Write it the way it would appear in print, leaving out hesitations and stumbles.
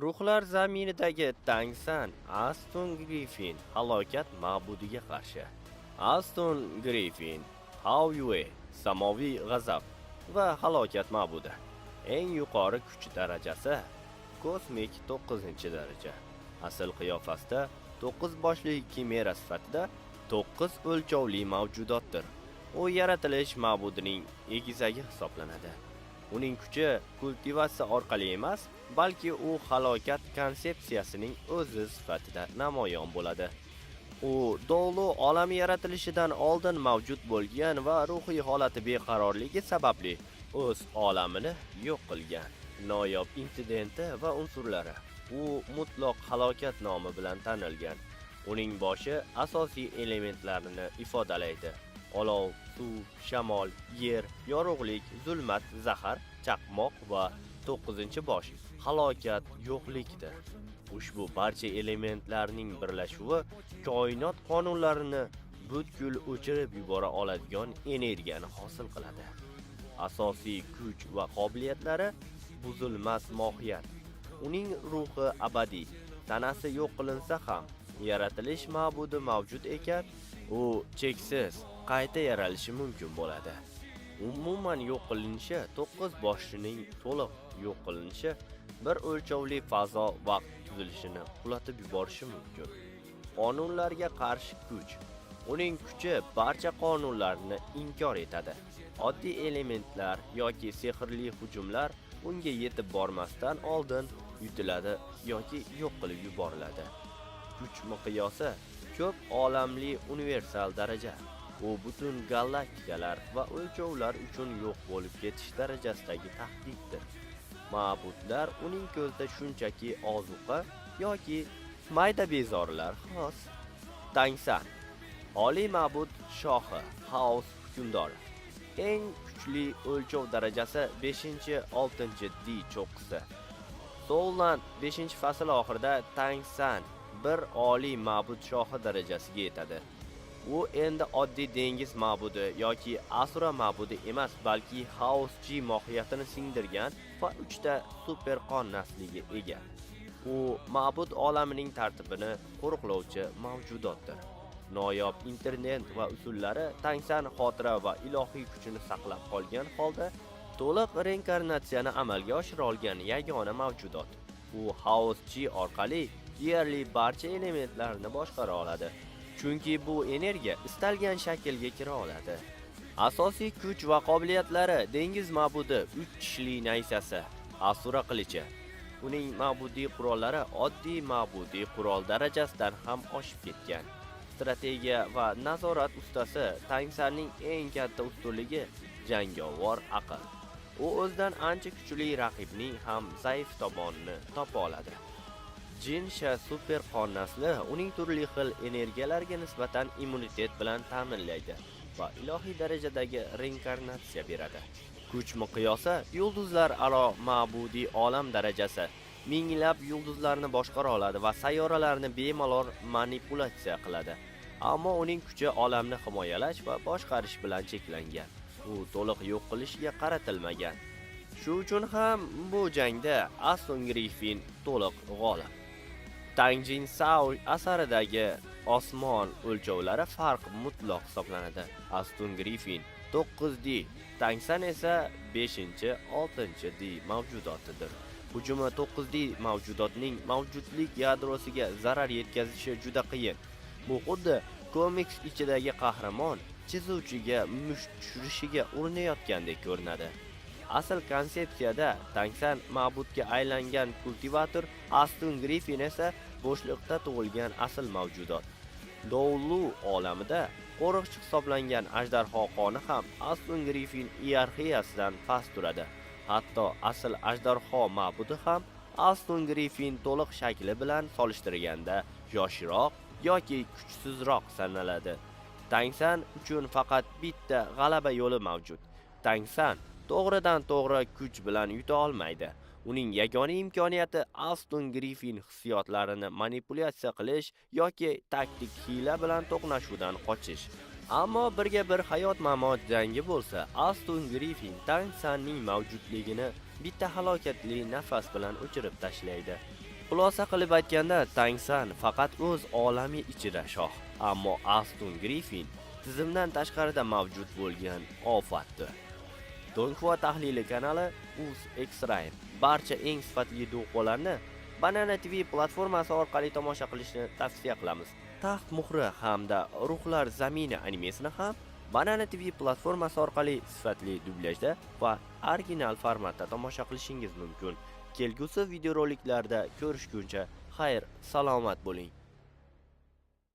Ruhlar zaminidagi Tangsan Aston Griffin halokat ma'budiga qarshi. Aston Griffin, Haoyue, samoviy g'azab va halokat ma'budi. Eng yuqori kuch darajasi kosmik 9-daraja. Asl qiyofasida 9 boshli kimera sifatida 9 o'lchovli mavjudotdir. U yaratilish ma'budining egizagi hisoblanadi. Uning kuchi kultivatsiya orqali emas, balki u halokat konsepsiyasining o'zi sifatida namoyon bo'ladi. U Dolu olami yaratilishidan oldin mavjud bo'lgan va ruhiy holati beqarorligi sababli o'z olamini yo'q qilgan. Noyob intsidenti va unsurlari. U mutloq halokat nomi bilan tanilgan. Uning boshi asosiy elementlarini ifodalaydi. Olov, suv, shamol, yer, yorug'lik, zulmat, zahar, chaqmoq va 9-bosh halokat yo'qlikdir. Ushbu barcha elementlarning birlashuvi koinot qonunlarini butkul o'chirib yubora oladigan energiyani hosil qiladi. Asosiy kuch va qobiliyatlari buzilmas mohiyat. Uning ruhi abadiy, tanasi yo'q qilinsa ham yaratilish ma'budi mavjud ekan, u cheksiz qayta yaralishi mumkin bo'ladi. Umuman yo'q qilinishi 9 boshlining to'liq yo'q qilinishi bir o'lchovli fazo vaqt tuzilishini qulatib yuborishi mumkin. Qonunlarga qarshi kuch. Uning kuchi barcha qonunlarni inkor etadi. Oddiy elementlar yoki sehrli hujumlar unga yetib bormasdan oldin yutiladi yoki yo'q qilib yuboriladi. Kuch miqyosi ko'p olamli universal daraja. U butun galaktikalar va o'lchovlar uchun yo'q bo'lib ketish darajasidagi tahdiddir. Ma'budlar uning ko'zida shunchaki ozuqa yoki mayda bezorilar xos. Tangsan, oliy ma'bud shohi, Haos hukmdori. Eng kuchli o'lchov darajasi 5-6 D cho'qqisi. Soulland 5-fasl oxirida Tangsan bir oliy ma'bud shohi darajasiga yetadi. U endi oddiy dengiz ma'budi yoki asura ma'budi emas, balki Haos G mohiyatini singdirgan va 3 ta super qon nasliga ega. U ma'bud olamining tartibini qo'riqlovchi mavjudotdir. Noyob internet va usullari Tangsan xotira va ilohiy kuchini saqlab qolgan holda to'liq reinkarnatsiyani amalga oshira olgan yagona mavjudot. U Haos G orqali deyarli barcha elementlarni boshqara oladi. Chunki bu energiya istalgan shaklga kira oladi. Asosiy kuch va qobiliyatlari dengiz ma'budi 3 tishli naysasi, asura qilichi. Uning ma'budiy qurollari oddiy ma'budiy qurol darajasidan ham oshib ketgan. Strategiya va nazorat ustasi Tangsanning eng katta ustunligi jangovar aql. U o'zidan ancha kuchli raqibning ham zaif tomonini topa oladi. Jinsha super qon nasli uning turli xil energiyalarga nisbatan immunitet bilan ta'minlaydi va ilohiy darajadagi reinkarnatsiya beradi. Kuch miqyosi yulduzlar aro ma'budiy olam darajasi. Minglab yulduzlarni boshqara oladi va sayyoralarni bemalol manipulyatsiya qiladi. Ammo uning kuchi olamni himoyalash va boshqarish bilan cheklangan. U to'liq yo'q qilishga qaratilmagan. Shu uchun ham bu jangda Aston Griffin to'liq g'olib. Tang Jin Sao asaridagi osmon o'lchovlari farq mutloq hisoblanadi. Aston Griffin 9D, Tangsan esa 5-6D mavjudotidir. Hujumi 9D mavjudotning mavjudlik yadrosiga zarar yetkazishi juda qiyin. Bu xuddi komiks ichidagi qahramon chizuvchiga musht tushirishiga urinayotgandek ko'rinadi. Asl konsepsiyada Tangsan ma'budga aylangan kultivator, Aston Griffin esa bo'shliqda tug'ilgan asl mavjudot. Dolu olamida qo'riqchi hisoblangan ajdarho qoni ham Aston Griffin iyerarxiyasidan past turadi. Hatto asl ajdarho ma'budi ham Aston Griffin to'liq shakli bilan solishtirganda yoshroq yoki kuchsizroq sanaladi. Tangsan uchun faqat bitta g'alaba yo'li mavjud. Tangsan to'g'ridan to'g'ri kuch bilan yuta olmaydi. Uning yagona imkoniyati Aston Griffin hissiyotlarini manipulyatsiya qilish yoki taktik hiyla bilan to'qnashuvdan qochish. Ammo birga bir hayot-mamot jangi bo'lsa, Aston Griffin Tangsanning mavjudligini bitta halokatli nafas bilan o'chirib tashlaydi. Xulosa qilib aytganda, Tangsan faqat o'z olami ichida shoh, ammo Aston Griffin tizimdan tashqarida mavjud bo'lgan ofatdir. Donghua tahlili kanali Uz X-Ray barcha eng sifatli do'qolarni Banana TV platformasi orqali tomosha qilishni tavsiya qilamiz. Taxt muhri hamda Ruhlar zamini animesini ham Banana TV platformasi orqali sifatli dublyajda va original formatda tomosha qilishingiz mumkin. Kelgusi videoroliklarda ko'rishguncha xayr, salomat bo'ling.